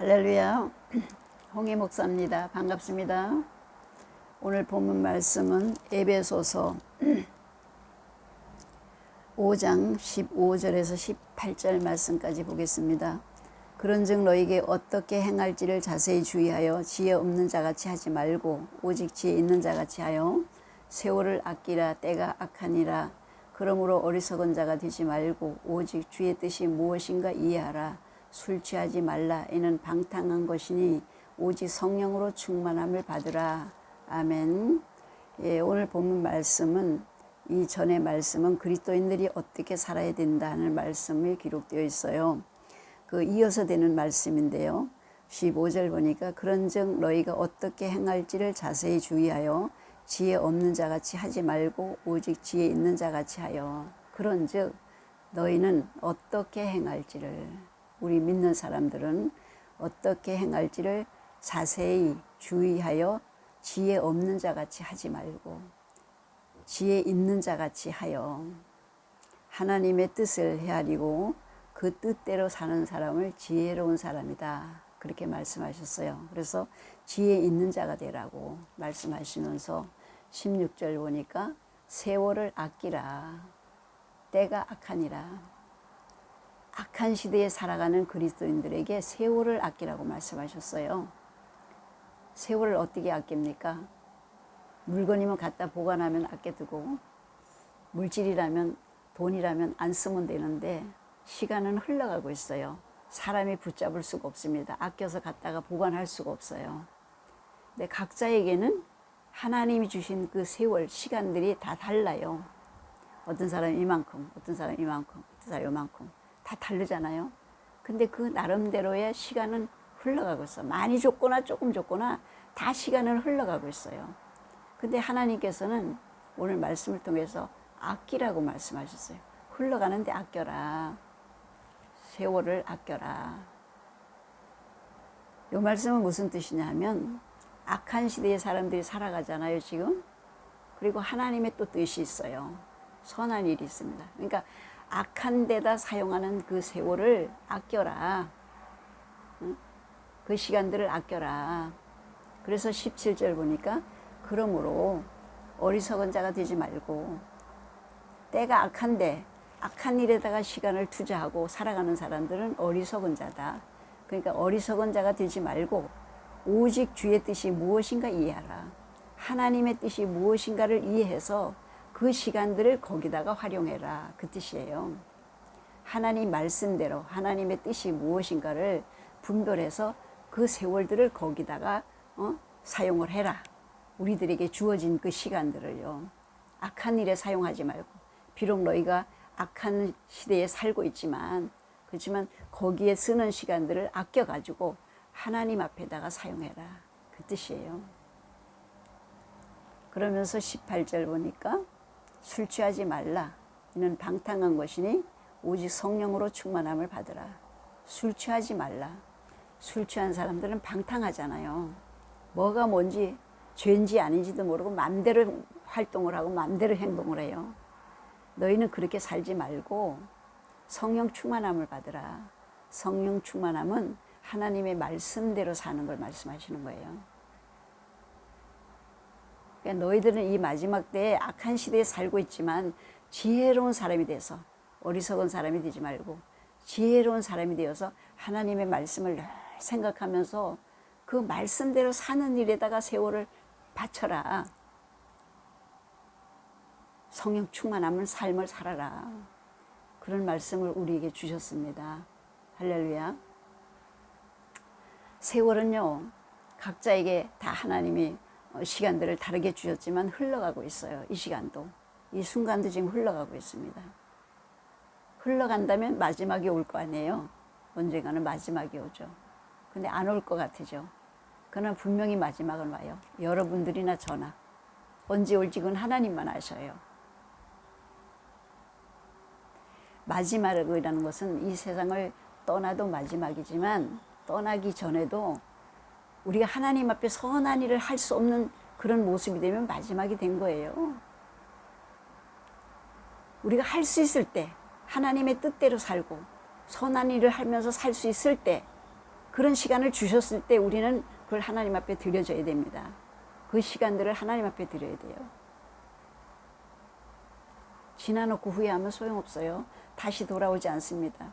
할렐루야. 홍해 목사입니다. 반갑습니다. 오늘 본문 말씀은 에베소서 5장 15절에서 18절 말씀까지 보겠습니다. 그런즉 너희에게 어떻게 행할지를 자세히 주의하여 지혜 없는 자같이 하지 말고 오직 지혜 있는 자같이 하여 세월을 아끼라. 때가 악하니라. 그러므로 어리석은 자가 되지 말고 오직 주의 뜻이 무엇인가 이해하라. 술 취하지 말라. 이는 방탕한 것이니 오직 성령으로 충만함을 받으라. 아멘. 오늘 본문 말씀은 이전의 말씀은 그리스도인들이 어떻게 살아야 된다는 말씀이 기록되어 있어요. 그 이어서 되는 말씀인데요. 15절 보니까 그런즉 너희가 어떻게 행할지를 자세히 주의하여 지혜 없는 자같이 하지 말고 오직 지혜 있는 자같이 하여. 그런즉 너희는 어떻게 행할지를, 우리 믿는 사람들은 어떻게 행할지를 자세히 주의하여 지혜 없는 자같이 하지 말고 지혜 있는 자같이 하여 하나님의 뜻을 헤아리고 그 뜻대로 사는 사람을 지혜로운 사람이다. 그렇게 말씀하셨어요. 그래서 지혜 있는 자가 되라고 말씀하시면서 16절 보니까 세월을 아끼라. 때가 악하니라. 악한 시대에 살아가는 그리스도인들에게 세월을 아끼라고 말씀하셨어요. 세월을 어떻게 아낍니까? 물건이면 갖다 보관하면 아껴두고, 물질이라면, 돈이라면 안 쓰면 되는데 시간은 흘러가고 있어요. 사람이 붙잡을 수가 없습니다. 아껴서 갖다가 보관할 수가 없어요. 근데 각자에게는 하나님이 주신 그 세월, 시간들이 다 달라요. 어떤 사람은 이만큼, 어떤 사람은 이만큼, 어떤 사람은 이만큼 다 다르잖아요. 근데 그 나름대로의 시간은 흘러가고 있어. 많이 줬거나 조금 줬거나 다 시간은 흘러가고 있어요. 근데 하나님께서는 오늘 말씀을 통해서 아끼라고 말씀하셨어요. 흘러가는데 아껴라. 세월을 아껴라. 이 말씀은 무슨 뜻이냐 하면 악한 시대에 사람들이 살아가잖아요, 지금. 그리고 하나님의 또 뜻이 있어요. 선한 일이 있습니다. 그러니까 악한 데다 사용하는 그 세월을 아껴라. 그 시간들을 아껴라. 그래서 17절 보니까 그러므로 어리석은 자가 되지 말고, 때가 악한데 악한 일에다가 시간을 투자하고 살아가는 사람들은 어리석은 자다. 그러니까 어리석은 자가 되지 말고 오직 주의 뜻이 무엇인가 이해하라. 하나님의 뜻이 무엇인가를 이해해서 그 시간들을 거기다가 활용해라. 그 뜻이에요. 하나님 말씀대로 하나님의 뜻이 무엇인가를 분별해서 그 세월들을 거기다가 사용을 해라. 우리들에게 주어진 그 시간들을요. 악한 일에 사용하지 말고, 비록 너희가 악한 시대에 살고 있지만, 그렇지만 거기에 쓰는 시간들을 아껴가지고 하나님 앞에다가 사용해라. 그 뜻이에요. 그러면서 18절 보니까 술 취하지 말라. 이는 방탕한 것이니 오직 성령으로 충만함을 받으라. 술 취하지 말라. 술 취한 사람들은 방탕하잖아요. 뭐가 뭔지, 죄인지 아닌지도 모르고 마음대로 활동을 하고 마음대로 행동을 해요. 너희는 그렇게 살지 말고 성령 충만함을 받으라. 성령 충만함은 하나님의 말씀대로 사는 걸 말씀하시는 거예요. 그러니까 너희들은 이 마지막 때에 악한 시대에 살고 있지만 지혜로운 사람이 돼서, 어리석은 사람이 되지 말고 지혜로운 사람이 되어서 하나님의 말씀을 늘 생각하면서 그 말씀대로 사는 일에다가 세월을 바쳐라. 성령 충만함을 삶을 살아라. 그런 말씀을 우리에게 주셨습니다. 할렐루야. 세월은요, 각자에게 다 하나님이 시간들을 다르게 주셨지만 흘러가고 있어요. 이 시간도, 이 순간도 지금 흘러가고 있습니다. 흘러간다면 마지막이 올 거 아니에요. 언젠가는 마지막이 오죠. 근데 안 올 것 같으죠. 그러나 분명히 마지막은 와요. 여러분들이나 저나. 언제 올지 그건 하나님만 아셔요. 마지막이라는 것은 이 세상을 떠나도 마지막이지만, 떠나기 전에도 우리가 하나님 앞에 선한 일을 할 수 없는 그런 모습이 되면 마지막이 된 거예요. 우리가 할 수 있을 때, 하나님의 뜻대로 살고 선한 일을 하면서 살 수 있을 때, 그런 시간을 주셨을 때 우리는 그걸 하나님 앞에 드려줘야 됩니다. 그 시간들을 하나님 앞에 드려야 돼요. 지나놓고 후회하면 소용없어요. 다시 돌아오지 않습니다.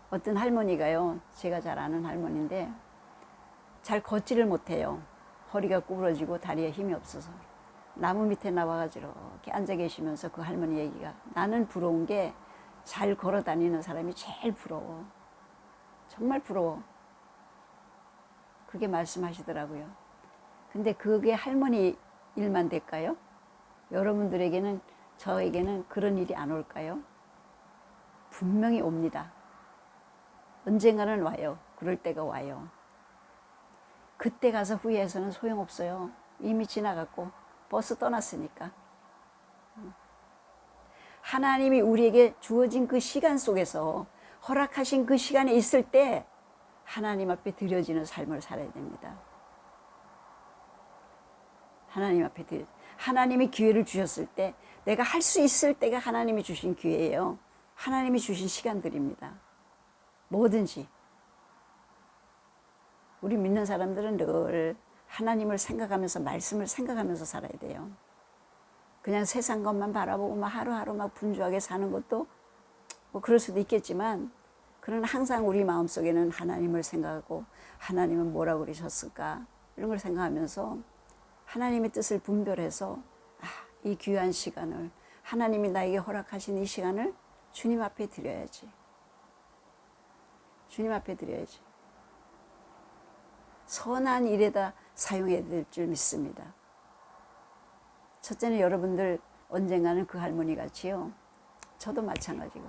어떤 할머니가요, 제가 잘 아는 할머니인데 잘 걷지를 못해요. 허리가 구부러지고 다리에 힘이 없어서 나무 밑에 나와가지고 이렇게 앉아 계시면서 그 할머니 얘기가, 나는 부러운 게 잘 걸어 다니는 사람이 제일 부러워. 정말 부러워. 그게 말씀하시더라고요. 근데 그게 할머니 일만 될까요? 여러분들에게는, 저에게는 그런 일이 안 올까요? 분명히 옵니다. 언젠가는 와요. 그럴 때가 와요. 그때 가서 후회해서는 소용없어요. 이미 지나갔고 버스 떠났으니까. 하나님이 우리에게 주어진 그 시간 속에서, 허락하신 그 시간에 있을 때 하나님 앞에 드려지는 삶을 살아야 됩니다. 하나님 앞에 하나님이 기회를 주셨을 때, 내가 할 수 있을 때가 하나님이 주신 기회예요. 하나님이 주신 시간들입니다. 뭐든지. 우리 믿는 사람들은 늘 하나님을 생각하면서, 말씀을 생각하면서 살아야 돼요. 그냥 세상 것만 바라보고 막 하루하루 막 분주하게 사는 것도 뭐 그럴 수도 있겠지만, 그러나 항상 우리 마음속에는 하나님을 생각하고, 하나님은 뭐라고 그러셨을까, 이런 걸 생각하면서 하나님의 뜻을 분별해서, 이 귀한 시간을, 하나님이 나에게 허락하신 이 시간을 주님 앞에 드려야지. 주님 앞에 드려야지. 선한 일에다 사용해야 될 줄 믿습니다. 첫째는 여러분들 언젠가는 그 할머니 같이요, 저도 마찬가지고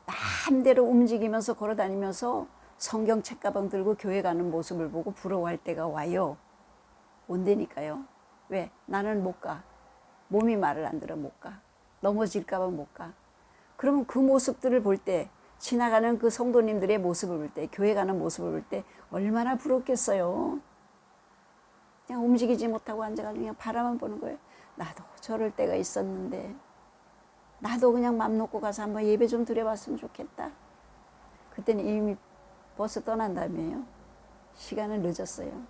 마음대로 움직이면서 걸어다니면서 성경 책가방 들고 교회 가는 모습을 보고 부러워할 때가 와요. 온다니까요. 왜? 나는 못 가. 몸이 말을 안 들어 못 가. 넘어질까 봐 못 가. 그러면 그 모습들을 볼 때, 지나가는 그 성도님들의 모습을 볼 때, 교회 가는 모습을 볼 때 얼마나 부럽겠어요. 그냥 움직이지 못하고 앉아가지고 그냥 바라만 보는 거예요. 나도 저럴 때가 있었는데, 나도 그냥 맘 놓고 가서 한번 예배 좀 드려봤으면 좋겠다. 그때는 이미 버스 떠난 다음에요. 시간은 늦었어요.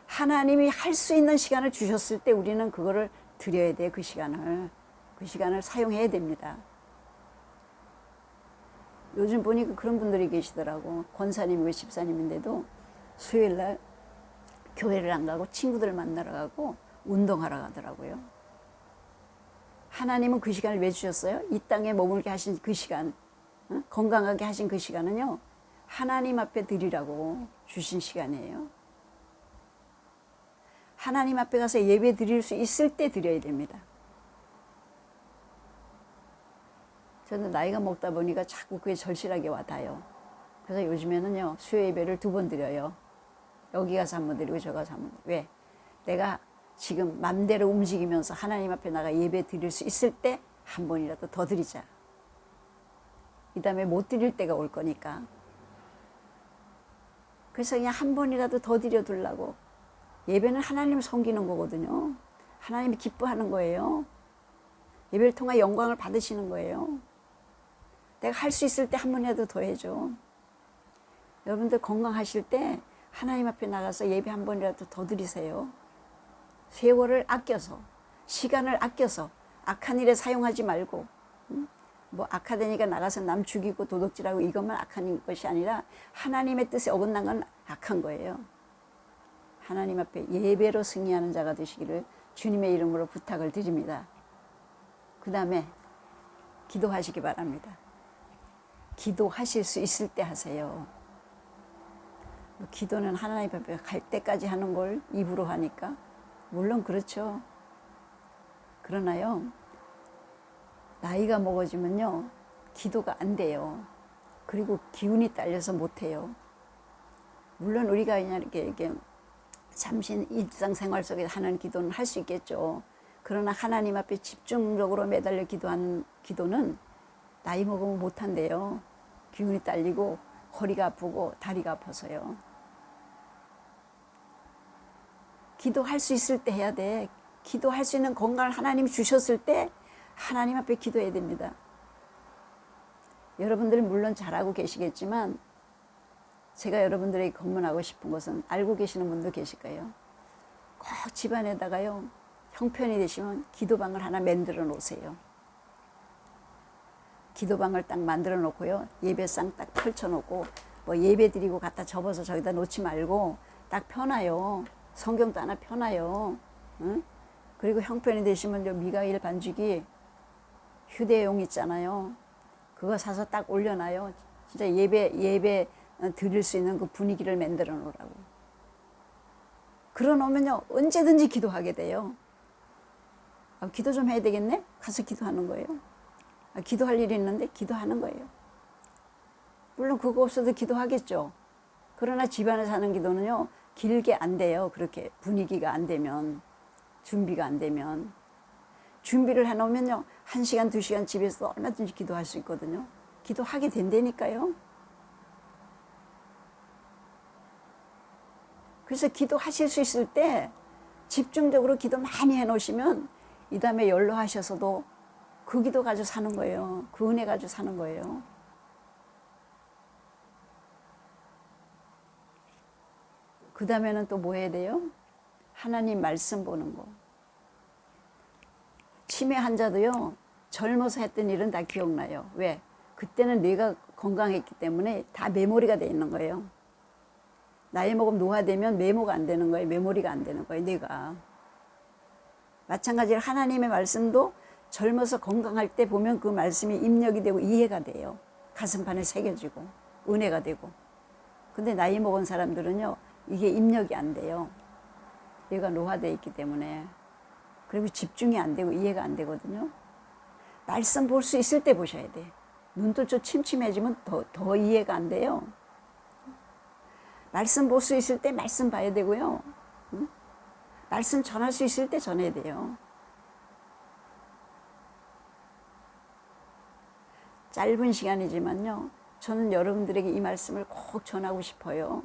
하나님이 할 수 있는 시간을 주셨을 때 우리는 그거를 드려야 돼요. 그 시간을 사용해야 됩니다. 요즘 보니까 그런 분들이 계시더라고. 권사님이고 집사님인데도 수요일날 교회를 안 가고 친구들 만나러 가고 운동하러 가더라고요. 하나님은 그 시간을 왜 주셨어요? 이 땅에 머물게 하신 그 시간, 건강하게 하신 그 시간은요, 하나님 앞에 드리라고 주신 시간이에요. 하나님 앞에 가서 예배 드릴 수 있을 때 드려야 됩니다. 저는 나이가 먹다 보니까 자꾸 그게 절실하게 와닿아요. 그래서 요즘에는요, 수요 예배를 2번 드려요. 여기 가서 1번 드리고 저 가서 1번 드리고. 왜? 내가 지금 맘대로 움직이면서 하나님 앞에 나가 예배 드릴 수 있을 때 1번이라도 더 드리자. 이 다음에 못 드릴 때가 올 거니까. 그래서 그냥 1번이라도 더 드려두려고. 예배는 하나님을 섬기는 거거든요. 하나님이 기뻐하는 거예요. 예배를 통해 영광을 받으시는 거예요. 내가 할 수 있을 때 1번이라도 더 해줘. 여러분들 건강하실 때 하나님 앞에 나가서 예배 1번이라도 더 드리세요. 세월을 아껴서, 시간을 아껴서 악한 일에 사용하지 말고, 뭐 악하다니까 나가서 남 죽이고 도둑질하고 이것만 악한 것이 아니라 하나님의 뜻에 어긋난 건 악한 거예요. 하나님 앞에 예배로 승리하는 자가 되시기를 주님의 이름으로 부탁을 드립니다. 그 다음에 기도하시기 바랍니다. 기도하실 수 있을 때 하세요. 기도는 하나님 앞에 갈 때까지 하는 걸 입으로 하니까 물론 그렇죠. 그러나요, 나이가 먹어지면요, 기도가 안 돼요. 그리고 기운이 딸려서 못 해요. 물론 우리가 그냥 이렇게 잠시 일상생활 속에 하는 기도는 할 수 있겠죠. 그러나 하나님 앞에 집중적으로 매달려 기도하는 기도는 나이 먹으면 못 한대요. 기운이 딸리고 허리가 아프고 다리가 아파서요. 기도할 수 있을 때 해야 돼. 기도할 수 있는 건강을 하나님이 주셨을 때 하나님 앞에 기도해야 됩니다. 여러분들이 물론 잘하고 계시겠지만 제가 여러분들에게 권면하고 싶은 것은 알고 계시는 분도 계실 거예요. 꼭 집안에다가요, 형편이 되시면 기도방을 하나 만들어 놓으세요. 기도방을 딱 만들어 놓고요, 예배상 딱 펼쳐 놓고 뭐 예배 드리고 갖다 접어서 저기다 놓지 말고 딱 펴놔요. 성경도 하나 펴놔요. 응? 그리고 형편이 되시면 저 미가엘 반죽이 휴대용 있잖아요. 그거 사서 딱 올려놔요. 진짜 예배 드릴 수 있는 그 분위기를 만들어 놓으라고. 그러 놓으면요, 언제든지 기도하게 돼요. 기도 좀 해야 되겠네? 가서 기도하는 거예요. 기도할 일이 있는데 기도하는 거예요. 물론 그거 없어도 기도하겠죠. 그러나 집안에 사는 기도는요, 길게 안 돼요. 그렇게 분위기가 안 되면, 준비가 안 되면. 준비를 해놓으면요, 1시간, 2시간 집에서 얼마든지 기도할 수 있거든요. 기도하게 된다니까요. 그래서 기도하실 수 있을 때 집중적으로 기도 많이 해놓으시면 이 다음에 연로하셔서도 그 기도 가지고 사는 거예요. 그 은혜 가지고 사는 거예요. 그 다음에는 또 뭐 해야 돼요? 하나님 말씀 보는 거. 치매 환자도요, 젊어서 했던 일은 다 기억나요. 왜? 그때는 뇌가 건강했기 때문에 다 메모리가 돼 있는 거예요. 나이 먹으면 노화되면 메모가 안 되는 거예요. 메모리가 안 되는 거예요, 뇌가. 마찬가지로 하나님의 말씀도 젊어서 건강할 때 보면 그 말씀이 입력이 되고 이해가 돼요. 가슴판에 새겨지고 은혜가 되고. 근데 나이 먹은 사람들은요, 이게 입력이 안 돼요. 얘가 노화되어 있기 때문에. 그리고 집중이 안 되고 이해가 안 되거든요. 말씀 볼 수 있을 때 보셔야 돼. 눈도 좀 침침해지면 더 이해가 안 돼요. 말씀 볼 수 있을 때 말씀 봐야 되고요. 응? 말씀 전할 수 있을 때 전해야 돼요. 짧은 시간이지만요, 저는 여러분들에게 이 말씀을 꼭 전하고 싶어요.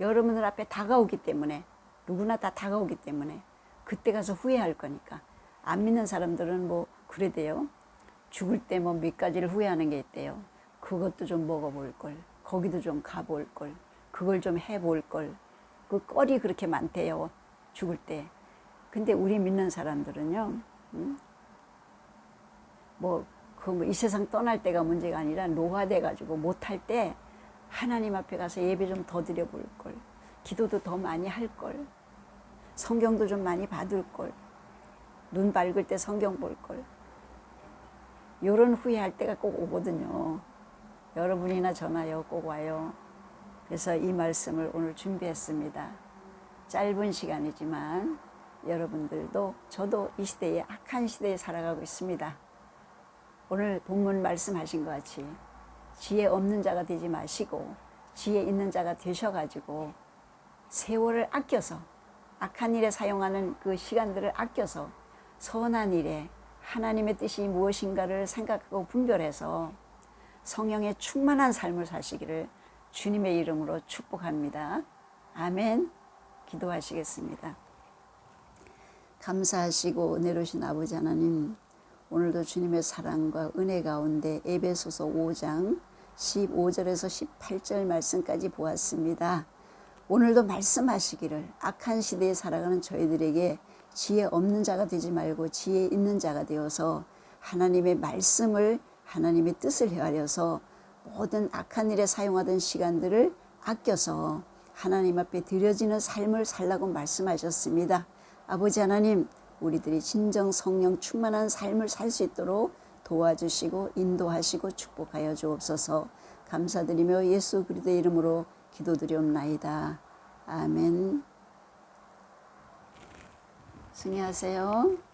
여러분들 앞에 다가오기 때문에, 누구나 다 다가오기 때문에 그때 가서 후회할 거니까. 안 믿는 사람들은 뭐 그래대요. 죽을 때 뭐 몇 가지를 후회하는 게 있대요. 그것도 좀 먹어볼 걸, 거기도 좀 가볼 걸, 그걸 좀 해볼 걸. 그 껄이 그렇게 많대요, 죽을 때. 근데 우리 믿는 사람들은요, 이 세상 떠날 때가 문제가 아니라 노화돼가지고 못할 때 하나님 앞에 가서 예배 좀 더 드려볼 걸, 기도도 더 많이 할 걸, 성경도 좀 많이 받을 걸, 눈 밝을 때 성경 볼 걸. 요런 후회할 때가 꼭 오거든요. 여러분이나 저나요, 꼭 와요. 그래서 이 말씀을 오늘 준비했습니다. 짧은 시간이지만 여러분들도 저도 이 시대에, 악한 시대에 살아가고 있습니다. 오늘 본문 말씀하신 것 같이 지혜 없는 자가 되지 마시고 지혜 있는 자가 되셔가지고 세월을 아껴서, 악한 일에 사용하는 그 시간들을 아껴서 선한 일에 하나님의 뜻이 무엇인가를 생각하고 분별해서 성령의 충만한 삶을 사시기를 주님의 이름으로 축복합니다. 아멘. 기도하시겠습니다. 감사하시고 은혜로우신 아버지 하나님, 오늘도 주님의 사랑과 은혜 가운데 에베소서 5장 15절에서 18절 말씀까지 보았습니다. 오늘도 말씀하시기를 악한 시대에 살아가는 저희들에게 지혜 없는 자가 되지 말고 지혜 있는 자가 되어서 하나님의 말씀을, 하나님의 뜻을 헤아려서 모든 악한 일에 사용하던 시간들을 아껴서 하나님 앞에 드려지는 삶을 살라고 말씀하셨습니다. 아버지 하나님, 우리들이 진정 성령 충만한 삶을 살 수 있도록 도와주시고 인도하시고 축복하여 주옵소서. 감사드리며 예수 그리스도의 이름으로 기도드리옵나이다. 아멘. 승리하세요.